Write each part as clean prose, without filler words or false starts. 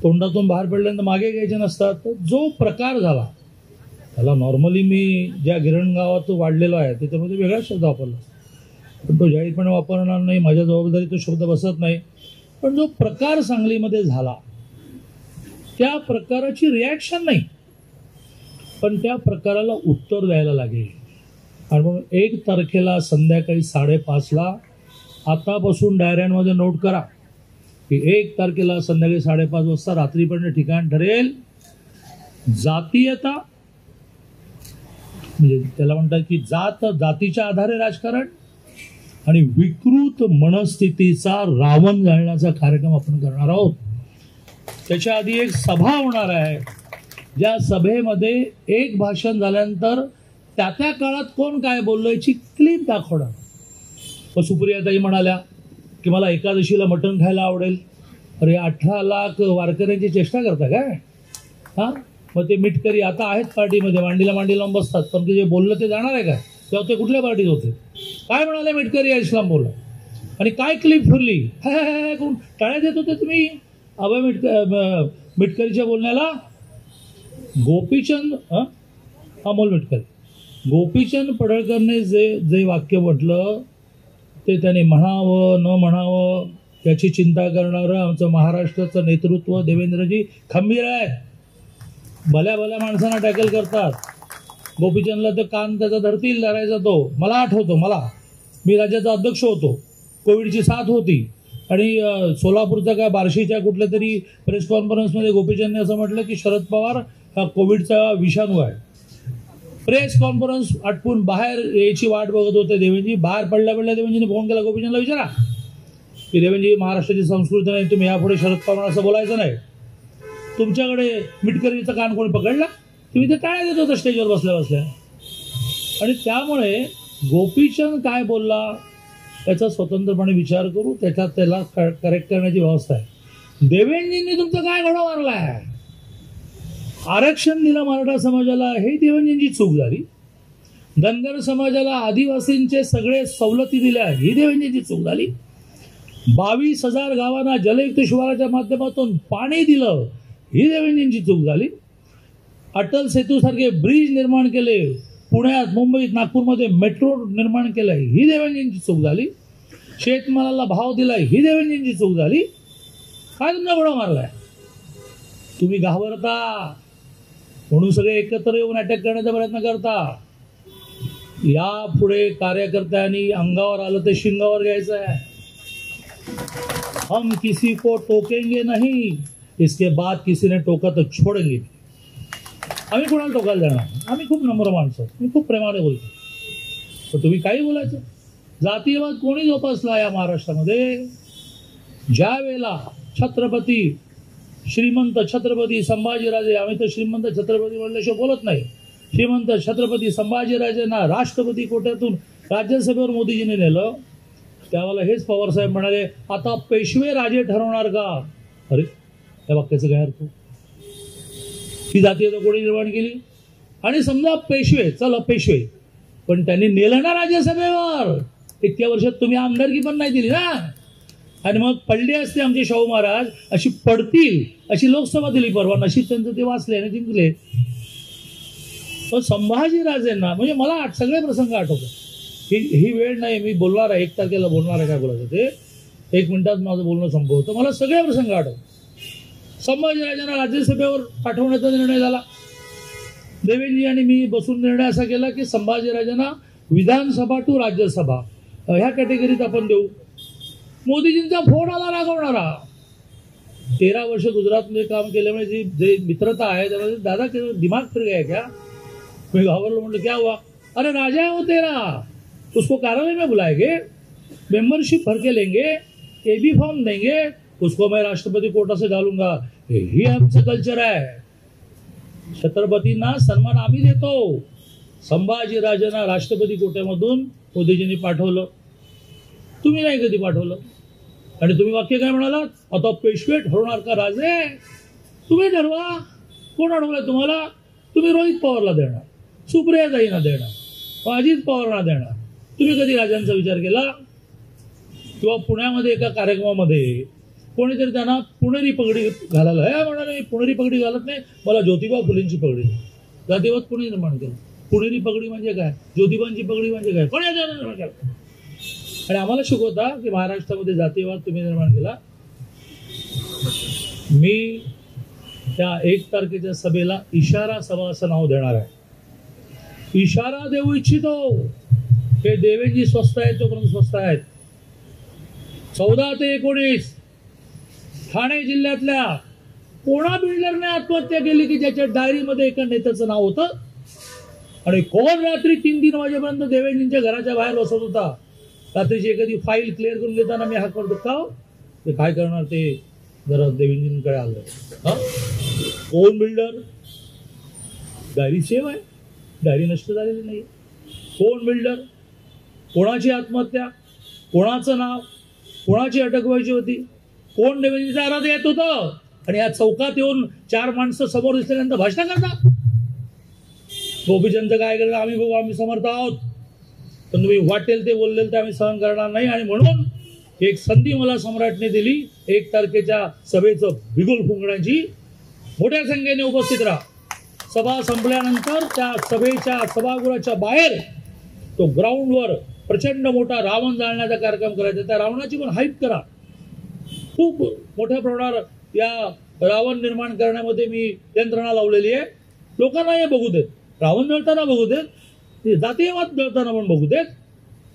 तोंडातून बाहेर पडल्यानंतर मागे घ्यायचे नसतात. तर जो प्रकार झाला त्याला नॉर्मली मी ज्या गिरण गावात वाढलेलो आहे त्याच्यामध्ये वेगळा शब्द वापरला, पण तो जाहीरपणे वापरणार नाही, माझ्या जबाबदारी तो शब्द बसत नाही. पण जो प्रकार सांगलीमध्ये झाला त्या प्रकाराची रिॲक्शन नाही, पण त्या प्रकाराला उत्तर द्यायला लागेल. आणि म्हणून 1 तारखेला संध्याकाळी 5:30ला आतापासून डायऱ्यांमध्ये नोट करा की 1 तारखेला संध्याकाळी 5:30 वाजता रात्रीपर्यंत ठिकाण ठरेल जातीयता, म्हणजे त्याला म्हणतात की जातीच्या आधारे राजकारण आणि विकृत मनस्थितीचा रावण जाळण्याचा कार्यक्रम आपण करणार आहोत. त्याच्या आधी एक सभा होणार आहे, ज्या सभेमध्ये एक भाषण झाल्यानंतर त्या काळात कोण काय बोललो याची क्लिप दाखवणार. मग सुप्रियाताई म्हणाल्या की मला एकादशीला मटण खायला आवडेल. अरे 18 लाख वारकऱ्यांची चेष्टा करता काय? हां, मग ते मिटकरी आता आहेत पार्टीमध्ये, मांडीला मांडी लावून बसतात, पण ते जे बोललं ते जाणार आहे का? तेव्हा ते कुठल्या पार्टीत होते? काय म्हणाले मिटकरी इस्लाम बोला, आणि काय क्लिप फिरली, कोण टाळ्या देत होते तुम्ही अभय मिटकरीच्या बोलण्याला? गोपीचंद अमोल मिटकरी, गोपीचंद पडळकरने जे वाक्य म्हटलं ते त्याने म्हणावं न म्हणावं याची चिंता करणारं आमचं महाराष्ट्राचं नेतृत्व देवेंद्रजी खंबीर आहे. भल्या भल्या माणसांना टॅकल करतात. गोपीचंदला तर कान त्याचा धरतील धरायचा तो. मला आठवतो, मी राज्याचा अध्यक्ष होतो, कोविडची साथ होती आणि सोलापूरच्या काय बार्शीच्या कुठल्या तरी प्रेस कॉन्फरन्समध्ये गोपीचंदने असं म्हटलं की शरद पवार हा कोविडचा विषाणू आहे. प्रेस कॉन्फरन्स आटपून बाहेर यायची वाट बघत होते देवेंद्रजी. बाहेर पडल्या देवेंद्रजीने फोन केला गोपीचंदला, विचारा की देवेंद्रजी महाराष्ट्राची संस्कृती नाही, तुम्ही यापुढे शरद पवार असं बोलायचं नाही. तुमच्याकडे मिटकरीचा कान कोणी पकडला? तुम्ही ते टाळ्या देत होता स्टेजवर बसल्या बसल्या. आणि त्यामुळे गोपीचंद काय बोलला त्याचा स्वतंत्रपणे विचार करू, त्याला करेक्ट करण्याची व्यवस्था आहे. देवेंद्रजींनी तुमचं काय घोडा मारलाय? आरक्षण दिलं मराठा समाजाला, हे देवेंद्रजींची चूक झाली. धनगर समाजाला आदिवासींचे सगळे सवलती दिल्या, ही देवेंद्रजींची चूक झाली. 22,000 गावांना जलयुक्त शिवाराच्या माध्यमातून पाणी दिलं, ही देवेंद्रजींची चूक झाली. अटल सेतू सारखे ब्रिज निर्माण केले, पुण्यात मुंबईत नागपूरमध्ये मेट्रो निर्माण केलं, ही देवेंद्रजींची चूक झाली. शेतमालाला भाव दिलाय, ही देवेंद्रजींची चूक झाली. काय तुमचा घोडा मारलाय? तुम्ही घाबरता म्हणून सगळे एकत्र येऊन अटॅक करण्याचा प्रयत्न करता. यापुढे कार्यकर्त्यांनी अंगावर आलं तर शिंगावर घ्यायचं आहे. हम किसी को टोकेंगे नहीं, इसके बाद किसी ने टोका तो छोडेंगे. आम्ही कोणाला टोकायला जाणार? आम्ही खूप नम्र माणसं, मी खूप प्रेमाने बोलतो. पण तुम्ही काही बोलायचं? जातीयवाद कोणी जोपासला या महाराष्ट्रामध्ये? ज्या वेळेला छत्रपती श्रीमंत छत्रपती संभाजीराजे, आम्ही तर श्रीमंत छत्रपती म्हणल्याशिवाय बोलत नाही, श्रीमंत छत्रपती संभाजीराजेंना राष्ट्रपती कोट्यातून राज्यसभेवर मोदीजीने नेलं, त्यावेळेला हेच पवारसाहेब म्हणाले आता पेशवे राजे ठरवणार का? अरे त्या वाक्याचं काय अर्थ? ही जातीयता कोणी निर्माण केली? आणि समजा पेशवे, चला पेशवे, पण त्यांनी नेलं ना राज्यसभेवर. इतक्या वर्षात तुम्ही आमदारकी पण नाही दिली ना. आणि मग पडले असते आमचे शाहू महाराज, अशी पडतील अशी लोकसभा दिली परवा, नशीब त्यांचं ते वाचले आणि जिंकले. पण संभाजीराजेंना, म्हणजे मला सगळे प्रसंग आठवतात. ही वेळ नाही, मी बोलणार आहे 1 तारखेला बोलणार आहे, काय बोलायचं ते 1 मिनिटात माझं बोलणं संपवतं. मला सगळे प्रसंग आठवतात. संभाजीराजांना राज्यसभेवर पाठवण्याचा निर्णय झाला. देवेंद्रजी आणि मी बसून निर्णय असा केला की संभाजीराजांना विधानसभा टू राज्यसभा ह्या कॅटेगरीत आपण देऊ. मोदीजींचा फोन आला रागवणारा. 13 वर्ष गुजरातमध्ये काम केल्यामुळे जे मित्रता आहे त्यामध्ये, दादा दिमाग फिर गया क्या? मी घाबरलो, म्हटलं क्या हुआ? अरे राजा है वो तेरा, उसको कार्यालय में बुलाएंगे, मेंबरशिप भर के लेंगे, एबी फॉर्म देंगे, उसको मैं राष्ट्रपति कोटा से डालूंगा. हे आमचं कल्चर आहे. छत्रपतींना सन्मान आम्ही देतो. संभाजीराजांना राष्ट्रपती कोट्यामधून मोदीजींनी पाठवलं, तुम्ही नाही कधी पाठवलं. आणि तुम्ही वाक्य काय म्हणालात? आता पेशवे ठरवणार का राजे? तुम्ही ठरवा. कोण अडवलं तुम्हाला? तुम्ही रोहित पवारला देणार, सुप्रियाताईंना देणार, अजित पवारांना देणार. तुम्ही कधी राजांचा विचार केला? किंवा पुण्यामध्ये एका कार्यक्रमामध्ये कोणीतरी त्यांना पुणेरी पगडी घालायला, हे म्हणाले मी पुणेरी पगडी घालत नाही, मला ज्योतिबा फुलेंची पगडी द्या. जातीवाद कोणी निर्माण केला? पुणेरी पगडी म्हणजे काय, ज्योतिबांची पगडी म्हणजे काय, कोणी निर्माण केला? आणि आम्हाला शिकवता की महाराष्ट्रामध्ये जातीयवाद तुम्ही निर्माण केला. मी त्या 1 तारखेच्या सभेला इशारा सभा असं नाव देणार आहे. इशारा देऊ इच्छितो हे देवेंजी स्वस्त आहेत, तोपर्यंत स्वस्त आहेत. 14 ते 19 ठाणे जिल्ह्यातल्या कोणा बिल्डरने आत्महत्या केली की ज्याच्या डायरीमध्ये एका नेत्याचं नाव होतं, आणि कोण रात्री 3-3 वाजेपर्यंत देवेंजींच्या घराच्या बाहेर बसत होता. रात्रीची एखादी फाईल क्लिअर करून देताना मी हाक करतो, का ते काय करणार ते जरा देवेंजींकडे आलं. कोण बिल्डर, डायरी सेव्ह आहे, डायरी नष्ट झालेली नाही. कोण बिल्डर, कोणाची आत्महत्या, कोणाचं नाव, कोणाची अटक व्हायची होती, कोण देवेंजीचा आराध येत होतं, आणि या चौकात येऊन 4 माणसं समोर दिसल्यानंतर भाषण करता. गोपीचंद काय करणार, आम्ही बघू, आम्ही समर्थ आहोत, पण तुम्ही वाटेल ते बोललेलं ते आम्ही सहन करणार नाही. आणि म्हणून एक संधी मला सम्राटने दिली, 1 तारखेच्या सभेचं बिगुल फुंकण्याची. मोठ्या संख्येने उपस्थित राहा. सभा संपल्यानंतर त्या सभेच्या सभागृहाच्या बाहेर तो ग्राउंडवर प्रचंड मोठा रावण जाळण्याचा कार्यक्रम करायचा. त्या रावणाची पण हाईप करा. खूप मोठ्या प्रमाणावर या रावण निर्माण करण्यामध्ये मी यंत्रणा लावलेली आहे. लोकांना हे बघू देत, रावण जळताना बघू देत, जातीयवाद जळताना पण बघू देत,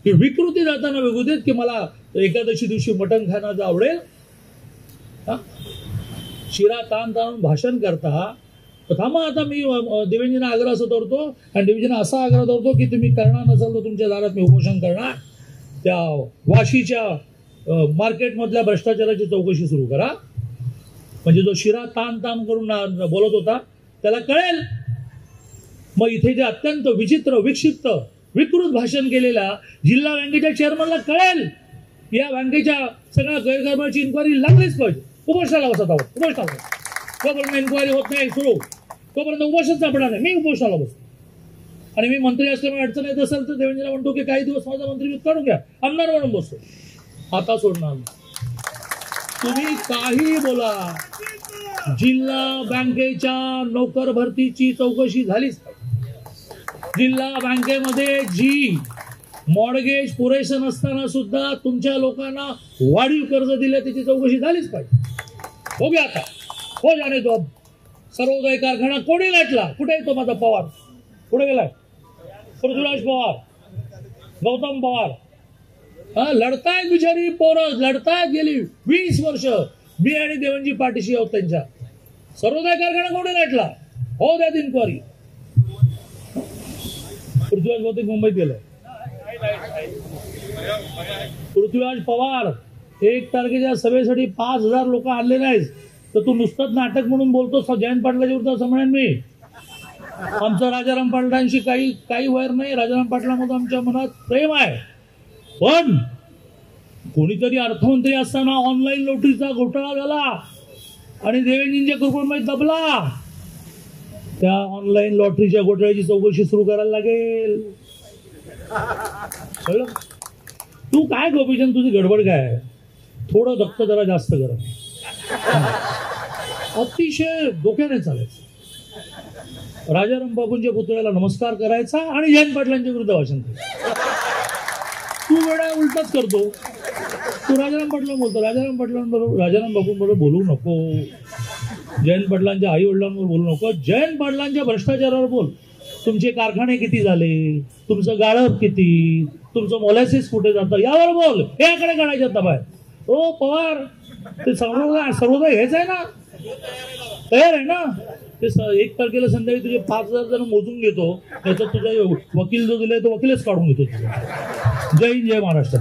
की विकृती जाताना बघू देत, की मला एकादशी दिवशी मटण खाण्याचं आवडेल. शिरा ताण ताणून भाषण करता. थांबा, आता मी देवेंजींना आग्रह असं करतो, आणि देवेंजींना असा आग्रह करतो की तुम्ही करणार नसाल तर तुमच्या दारात मी उपोषण करणार. त्या वाशीच्या मार्केटमधल्या भ्रष्टाचाराची चौकशी सुरू करा. म्हणजे जो शिरा ताण ताण करून बोलत होता त्याला कळेल. मग इथे जे अत्यंत विचित्र, विक्षिप्त, विकृत भाषण केलेल्या जिल्हा बँकेच्या चेअरमनला कळेल. या बँकेच्या सगळ्या गैरकारभाराची इन्क्वायरी लागलीच पाहिजे. उपोषणाला बसत आहोत, उपोषणाला. तोपर्यंत इन्क्वायरी होत नाही सुरू, तोपर्यंत उपोषण सापडणार नाही. मी उपोषणाला बसतो. आणि मी मंत्री असल्यामुळे अडचण येत असेल तर देवेंद्रला म्हणतो की काही दिवस माझा मंत्री काढून घ्या, आमदार म्हणून बसतो. आता सोडणार नाही. तुम्ही काही बोला, जिल्हा बँकेच्या नोकर भरतीची चौकशी झालीच. जिल्हा बँकेमध्ये जी मॉर्गेज पुरेसं नसताना सुद्धा तुमच्या लोकांना वाढीव कर्ज दिले त्याची चौकशी झालीच पाहिजे. हो गया आता, हो जाणे तो. सर्वोदय कारखाना कोणी लाटला, कुठे येतो माझा पवार, कुठे गेलाय पृथ्वीराज पवार, गौतम पवार. लढतायत बिचारी पोरं, लढतायत. गेली 20 वर्ष मी आणि देवेंजी पाठीशी आहोत त्यांच्या. सर्वोदय कारखाना कोणी लाटला, हो द्या इन्क्वायरी. पृथ्वीराज बहुतेक मुंबईत गेलाय. पृथ्वीराज पवार 1 तारखेच्या सभेसाठी 5,000 लोक आणले नाहीत, तर तू नुसतंच नाटक म्हणून बोलतो. जयंत पाटलाच्या विरुद्ध असं म्हणेन मी. आमचं राजाराम पाटलांशी काही वैर नाही. राजाराम पाटलांमध्ये आमच्या मनात प्रेम आहे. पण कोणीतरी अर्थमंत्री असताना ऑनलाईन लॉटरीचा घोटाळा झाला आणि देवेंजींच्या कृपेमध्ये दबला. त्या ऑनलाईन लॉटरीच्या घोटाळ्याची चौकशी सुरू करायला लागेल. कळलं? तू काय गोपीचंद, तुझी गडबड काय? थोडं दत्त जरा जास्त कर. अतिशय डोक्याने चालायचं. राजाराम बाबूंच्या पुतळ्याला नमस्कार करायचा आणि जयंत पाटलांच्या विरुद्ध भाषण करायचं. तू वेळा उलटाच करतो. तू राजाराम पाटला बोलतो. राजाराम बाबूंबरोबर बोलू नको. जयंत पाटलांच्या आई वडिलांवर बोलू नको. जयंत पाटलांच्या भ्रष्टाचारावर बोल. तुमचे कारखाने किती झाले, तुमचं गाळप किती, तुमचं मोलॅसिस कुठे जातं यावर बोल. हे आकडे काढायचे आता बाहेर. ओ पवार, ते सर्वोदय हेच आहे ना, तयार आहे ना. ते 1 तारखेला संध्याकाळी तुझे 5,000 जण मोजून घेतो. त्याच्यात तुझा वकील जो दिलाय तो वकीलच काढून घेतो. जय हिंद, जय महाराष्ट्र.